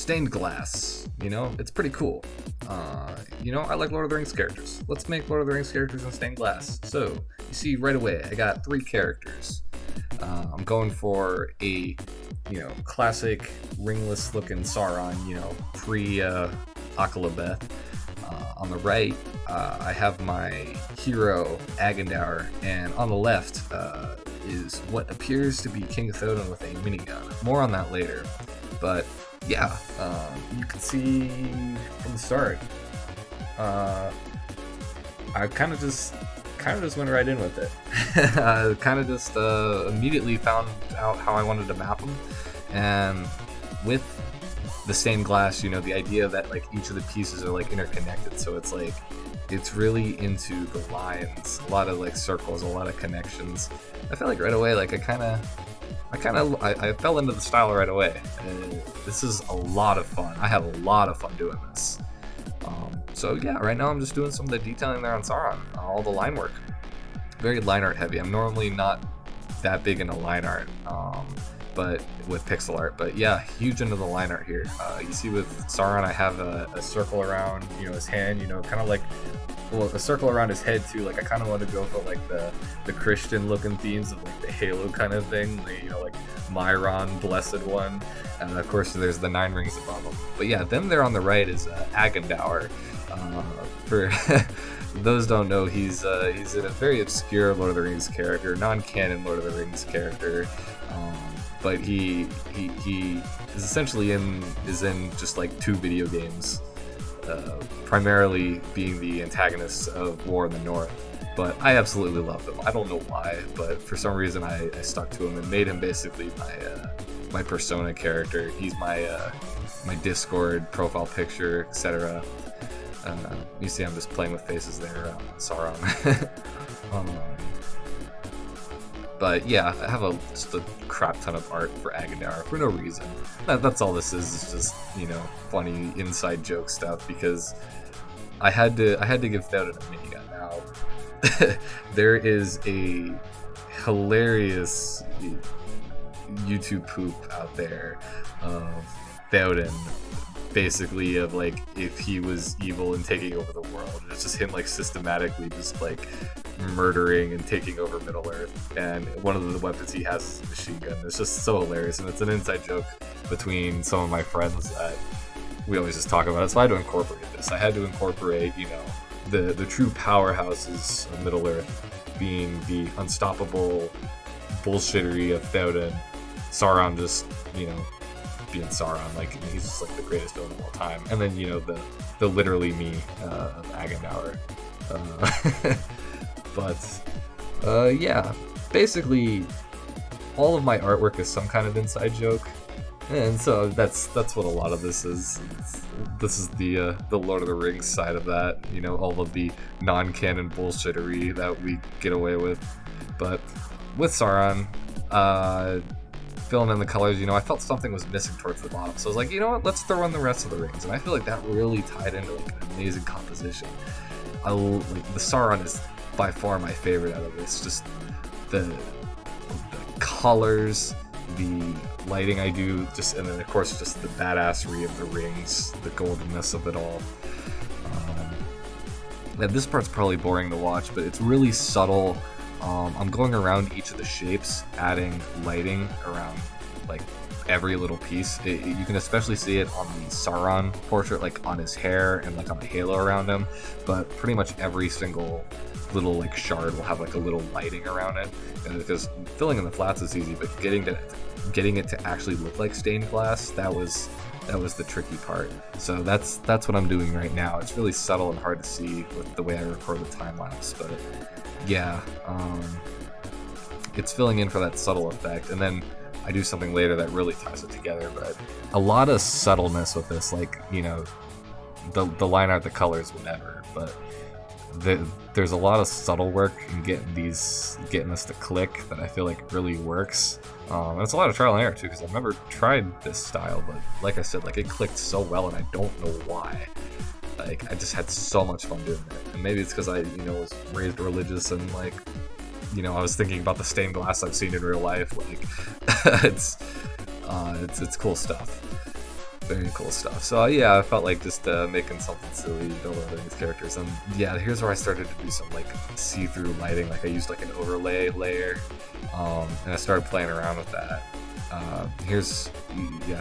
stained glass. It's pretty cool. I like Lord of the Rings characters. Let's make Lord of the Rings characters in stained glass. So you see right away, I got 3 characters. I'm going for a classic ringless looking Sauron, pre Akalabeth. On the right, I have my hero Agendaur, and on the left is what appears to be King Theoden with a minigun. More on that later, but yeah, you can see from the start, I kind of just went right in with it. I kind of just immediately found out how I wanted to map them, and with the stained glass, the idea that like each of the pieces are like interconnected, so it's really into the lines, a lot of like circles, a lot of connections. I felt like right away, like I fell into the style right away. This is a lot of fun. I have a lot of fun doing this. So yeah, right now I'm just doing some of the detailing there on Sauron, all the line work. Very line art heavy. I'm normally not that big into line art, but with pixel art. But yeah, huge into the line art here. You see with Sauron, I have a circle around, his hand, kind of like, a circle around his head too. Like I kind of want to go for like the Christian looking themes of like the Halo kind of thing, like Myron, Blessed One, and of course there's the 9 rings above him. But yeah, then there on the right is Agendaur. For those don't know, he's in a very obscure Lord of the Rings character, non-canon Lord of the Rings character. But he is essentially in just like 2 video games, primarily being the antagonist of War in the North. But I absolutely love him. I don't know why, but for some reason I stuck to him and made him basically my persona character. He's my Discord profile picture, etc. You see I'm just playing with faces there, Sauron. But yeah, I have just a crap ton of art for Agendaur for no reason. That's all this is. It's just funny inside joke stuff, because I had to give Theoden a minigun. Now there is a hilarious YouTube poop out there of Theoden, basically, of like if he was evil and taking over the world. It's just him like systematically just like murdering and taking over Middle Earth, and one of the weapons he has is a machine gun. It's just so hilarious, and it's an inside joke between some of my friends that we always just talk about it. So I had to incorporate this. I had to incorporate the true powerhouses of Middle Earth being the unstoppable bullshittery of Theoden, Sauron just being Sauron, like he's just like the greatest villain of all time, and then the literally me of Agendaur. But yeah, basically all of my artwork is some kind of inside joke, and so that's what a lot of this is. This is the Lord of the Rings side of that, all of the non-canon bullshittery that we get away with. But with Sauron, filling in the colors, I felt something was missing towards the bottom, so I was like, let's throw in the rest of the rings, and I feel like that really tied into like an amazing composition. The Sauron is by far my favorite out of this. Just the colors, the lighting I do, and then of course just the badassery of the rings, the goldenness of it all. And this part's probably boring to watch, but it's really subtle. I'm going around each of the shapes, adding lighting around like every little piece. You can especially see it on the Sauron portrait, like on his hair and like on the halo around him, but pretty much every single little like shard will have like a little lighting around it. And because filling in the flats is easy, but getting it to actually look like stained glass, that was the tricky part. So that's what I'm doing right now. It's really subtle and hard to see with the way I record the time lapse, but yeah, it's filling in for that subtle effect, and then I do something later that really ties it together. But a lot of subtleness with this, like the line art, the colors, whatever, but there's a lot of subtle work in getting this to click that I feel like really works. And it's a lot of trial and error too, because I've never tried this style, but like I said, like it clicked so well, and I don't know why. Like I just had so much fun doing it, and maybe it's because I was raised religious, and like I was thinking about the stained glass I've seen in real life. Like it's cool stuff. Very cool stuff. So yeah, I felt like just making something silly, building these characters, and yeah, here's where I started to do some like see-through lighting. Like I used like an overlay layer, and I started playing around with that.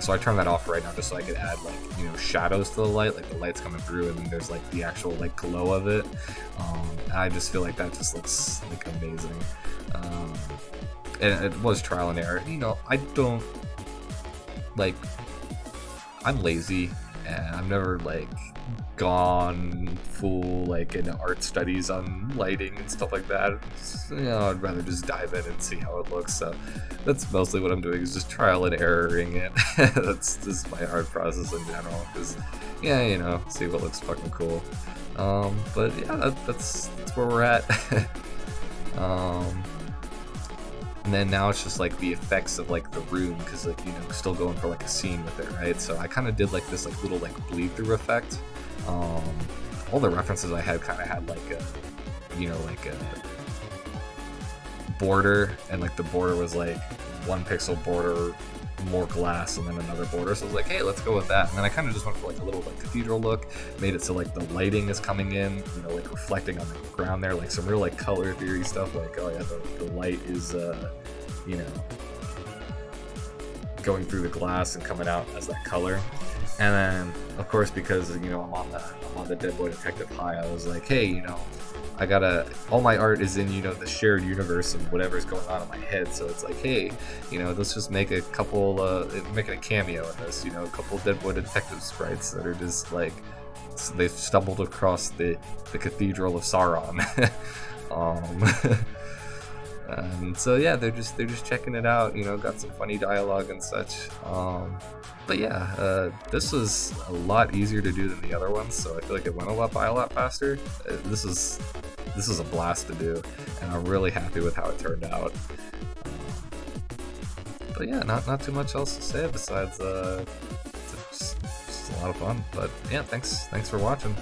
So I turned that off right now just so I could add like, you know, shadows to the light, like the light's coming through, and then there's like the actual like glow of it. And I just feel like that just looks like amazing. And it was trial and error. You know, I don't like. I'm lazy, and I've never like gone full like into art studies on lighting and stuff like that. You know, I'd rather just dive in and see how it looks. So that's mostly what I'm doing, is just trial and erroring it. That's just my art process in general, because yeah, you know, see what looks fucking cool. But yeah, that's where we're at. And then now it's just like the effects of like the room, because like, you know, still going for like a scene with it, right? So I kind of did like this like little like bleed through effect. All the references I had kind of had like a, you know, like a border, and like the border was like 1 pixel border, more glass, and then another border. So I was like, hey, let's go with that. And then I kind of just went for like a little like cathedral look, made it so like the lighting is coming in, you know, like reflecting on the ground there, like some real like color theory stuff, like, oh yeah, the light is you know, going through the glass and coming out as that color. And then of course, because you know I'm on the Dead Boy Detective high, I was like, hey, you know, I gotta, all my art is in, you know, the shared universe of whatever's going on in my head. So it's like, hey, you know, let's just make a couple, making a cameo in this, you know, a couple Dead Boy Detective sprites that are just like, they've stumbled across the Cathedral of Sauron. And so yeah, they're just checking it out, you know, got some funny dialogue and such. But yeah, this was a lot easier to do than the other ones, so I feel like it went by a lot faster. This is a blast to do, and I'm really happy with how it turned out. But yeah, not too much else to say besides it's just a lot of fun. But yeah, thanks for watching.